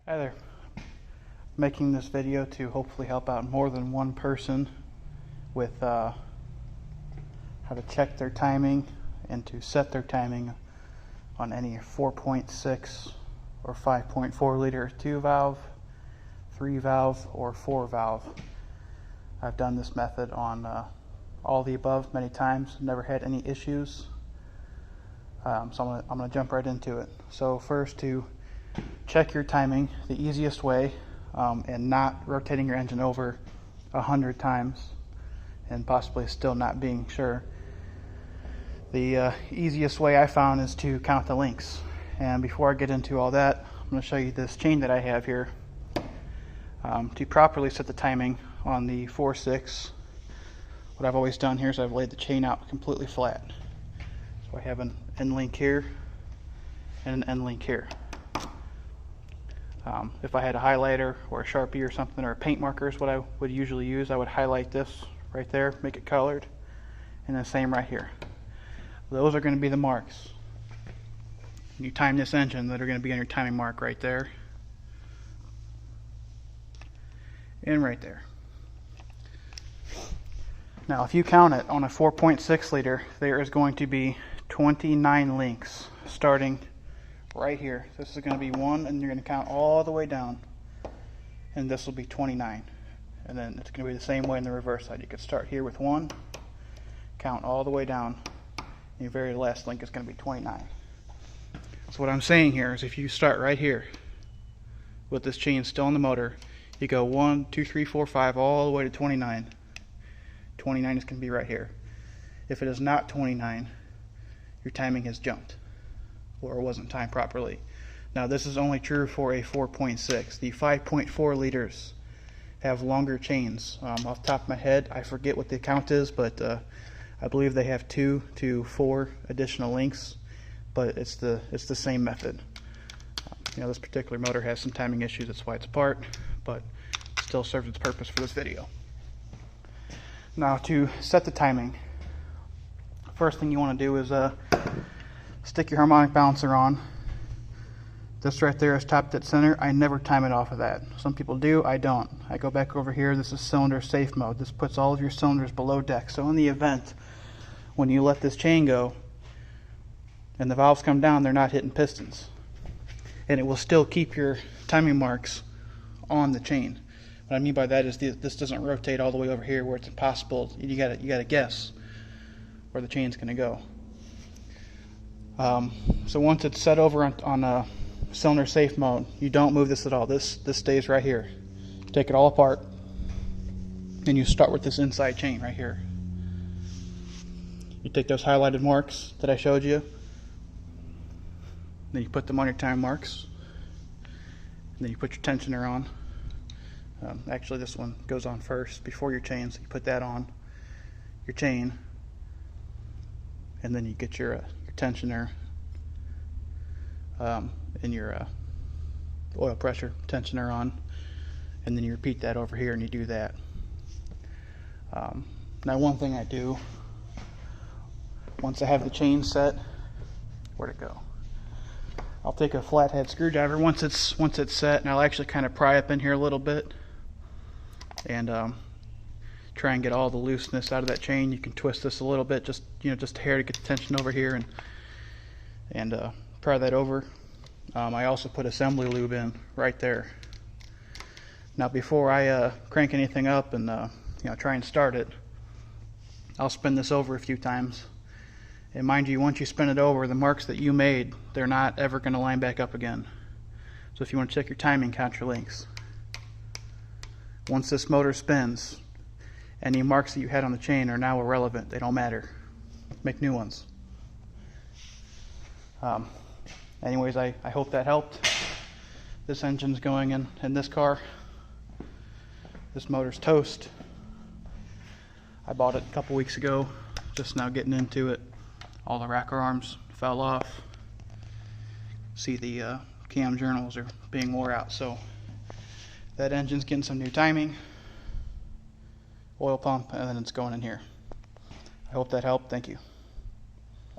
Hi there. Making this video to hopefully help out more than one person with how to check their timing and to set their timing on any 4.6 or 5.4 liter 2 valve, 3 valve, or 4 valve. I've done this method on all the above many times, never had any issues. So I'm gonna jump right into it. So first, to check your timing, the easiest way, and not rotating your engine over 100 times and possibly still not being sure. The easiest way I found is to count the links. And before I get into all that, I'm going to show you this chain that I have here. To properly set the timing on the 4.6, what I've always done here is I've laid the chain out completely flat. So I have an end link here and an end link here. If I had a highlighter or a Sharpie or something, or a paint marker is what I would usually use, I would highlight this right there, make it colored, and the same right here. Those are going to be the marks. When you time this engine, that are going to be on your timing mark right there and right there. Now if you count it on a 4.6 liter, there is going to be 29 links starting right here. This is going to be 1, and you're going to count all the way down, and this will be 29. And then it's going to be the same way in the reverse side. You could start here with 1, count all the way down, and your very last link is going to be 29. So what I'm saying here is, if you start right here with this chain still in the motor, you go 1, 2, 3, 4, 5 all the way to 29. 29 is going to be right here. If it is not 29, your timing has jumped, or wasn't timed properly. Now this is only true for a 4.6. The 5.4 liters have longer chains. Off the top of my head, I forget what the count is, but I believe they have 2 to 4 additional links, but it's the same method. This particular motor has some timing issues, that's why it's apart, but it still serves its purpose for this video. Now to set the timing, first thing you want to do is stick your harmonic balancer on. This right there is top dead center. I never time it off of that. Some people do, I don't. I go back over here. This is cylinder safe mode. This puts all of your cylinders below deck. So in the event when you let this chain go and the valves come down, they're not hitting pistons. And it will still keep your timing marks on the chain. What I mean by that is this doesn't rotate all the way over here where it's impossible. You gotta guess where the chain's gonna go. So once it's set over on cylinder safe mode, you don't move this at all. This stays right here. Take it all apart, and you start with this inside chain right here. You take those highlighted marks that I showed you, then you put them on your time marks, and then you put your tensioner on. Actually, this one goes on first before your chain, so you put that on your chain, and then you get your tensioner and your oil pressure tensioner on, and then you repeat that over here, and you do that. Now one thing I do, once I have the chain set, where'd it go? I'll take a flathead screwdriver once it's set, and I'll actually kind of pry up in here a little bit and try and get all the looseness out of that chain. You can twist this a little bit, just a hair, to get the tension over here, and pry that over. I also put assembly lube in right there. Now before I crank anything up and try and start it, I'll spin this over a few times. And mind you, once you spin it over, the marks that you made, they're not ever going to line back up again. So if you want to check your timing, count your links. Once this motor spins, any marks that you had on the chain are now irrelevant. They don't matter. Make new ones. Anyways, I hope that helped. This engine's going in this car. This motor's toast. I bought it a couple weeks ago, just now getting into it. All the rocker arms fell off. See, the cam journals are being wore out, so that engine's getting some new timing, oil pump, and then it's going in here. I hope that helped. Thank you.